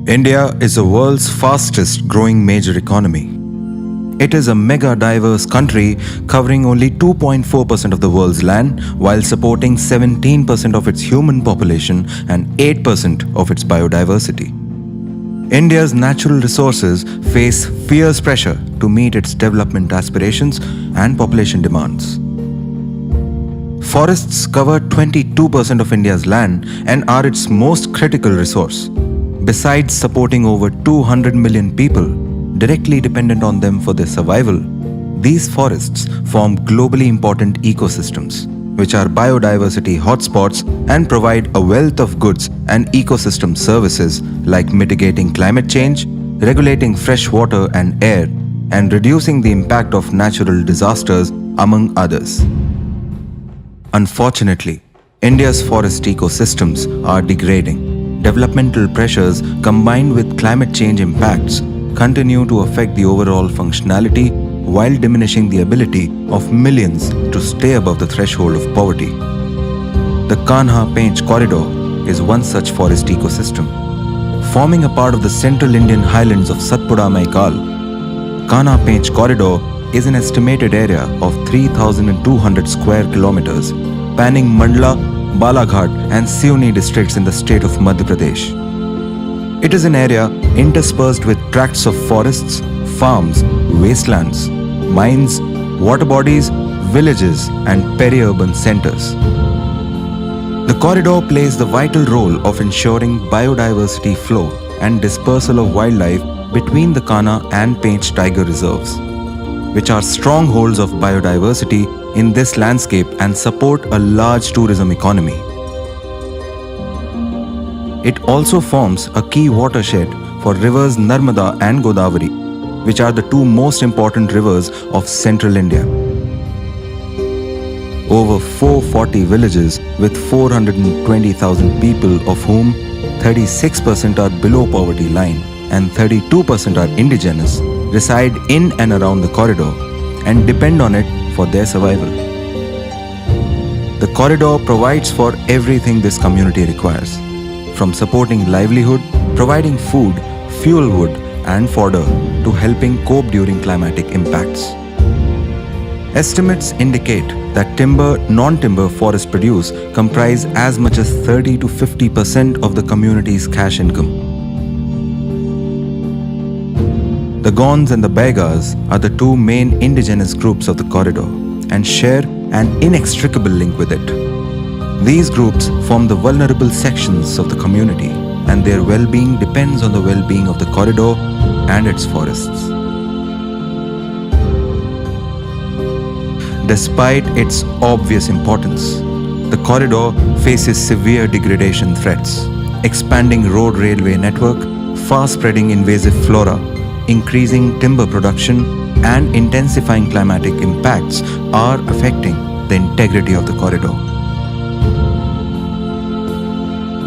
India is the world's fastest growing major economy. It is a mega diverse country covering only 2.4% of the world's land while supporting 17% of its human population and 8% of its biodiversity. India's natural resources face fierce pressure to meet its development aspirations and population demands. Forests cover 22% of India's land and are its most critical resource. Besides supporting over 200 million people directly dependent on them for their survival, these forests form globally important ecosystems, which are biodiversity hotspots and provide a wealth of goods and ecosystem services like mitigating climate change, regulating fresh water and air, and reducing the impact of natural disasters, among others. Unfortunately, India's forest ecosystems are degrading. Developmental pressures combined with climate change impacts continue to affect the overall functionality while diminishing the ability of millions to stay above the threshold of poverty. The Kanha Pench corridor is one such forest ecosystem. Forming a part of the central Indian highlands of Satpura Maikal, Kanha Pench corridor is an estimated area of 3,200 square kilometers, spanning Mandla, Balaghat and Siuni districts in the state of Madhya Pradesh. It is an area interspersed with tracts of forests, farms, wastelands, mines, water bodies, villages and peri-urban centers. The corridor plays the vital role of ensuring biodiversity flow and dispersal of wildlife between the Kanha and Pench Tiger reserves, which are strongholds of biodiversity in this landscape and support a large tourism economy. It also forms a key watershed for rivers Narmada and Godavari, which are the two most important rivers of central India. Over 440 villages with 420,000 people, of whom 36% are below poverty line and 32% are indigenous, reside in and around the corridor and depend on it for their survival. The corridor provides for everything this community requires, from supporting livelihood, providing food, fuel wood and fodder to helping cope during climatic impacts. Estimates indicate that timber, non-timber forest produce comprise as much as 30 to 50% of the community's cash income. The Gonds and the Baigas are the two main indigenous groups of the corridor and share an inextricable link with it. These groups form the vulnerable sections of the community, and their well-being depends on the well-being of the corridor and its forests. Despite its obvious importance, the corridor faces severe degradation threats. Expanding road railway network, fast-spreading invasive flora, increasing timber production and intensifying climatic impacts are affecting the integrity of the corridor.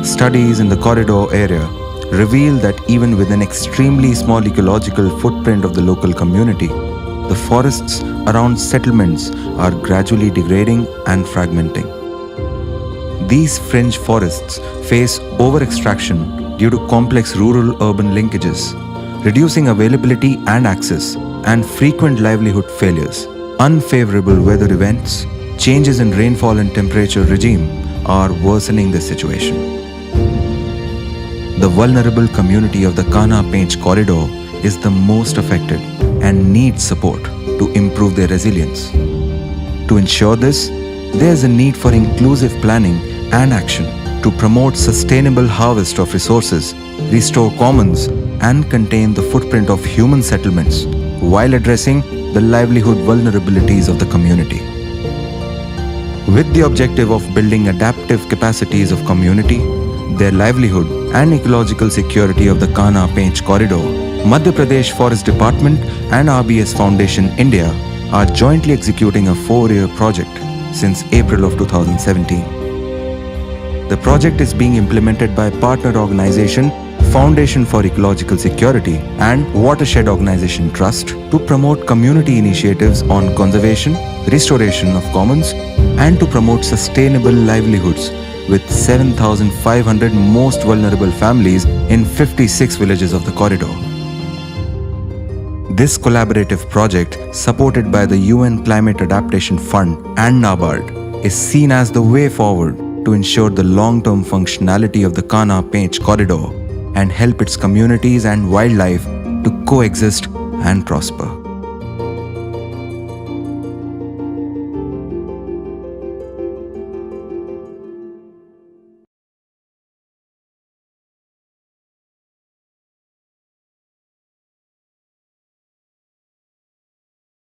Studies in the corridor area reveal that even with an extremely small ecological footprint of the local community, the forests around settlements are gradually degrading and fragmenting. These fringe forests face over-extraction due to complex rural-urban linkages, reducing availability and access, and frequent livelihood failures. Unfavorable weather events, changes in rainfall and temperature regime are worsening this situation. The vulnerable community of the Kanha Pench corridor is the most affected and needs support to improve their resilience. To ensure this, there is a need for inclusive planning and action to promote sustainable harvest of resources, restore commons, and contain the footprint of human settlements while addressing the livelihood vulnerabilities of the community. With the objective of building adaptive capacities of community, their livelihood and ecological security of the Kanha Pench corridor, Madhya Pradesh Forest Department and RBS Foundation India are jointly executing a 4-year project since April of 2017. The project is being implemented by partner organization Foundation for Ecological Security and Watershed Organization Trust to promote community initiatives on conservation, restoration of commons, and to promote sustainable livelihoods with 7,500 most vulnerable families in 56 villages of the corridor. This collaborative project, supported by the UN Climate Adaptation Fund and NABARD, is seen as the way forward to ensure the long-term functionality of the Kanha Pench corridor and help its communities and wildlife to coexist and prosper.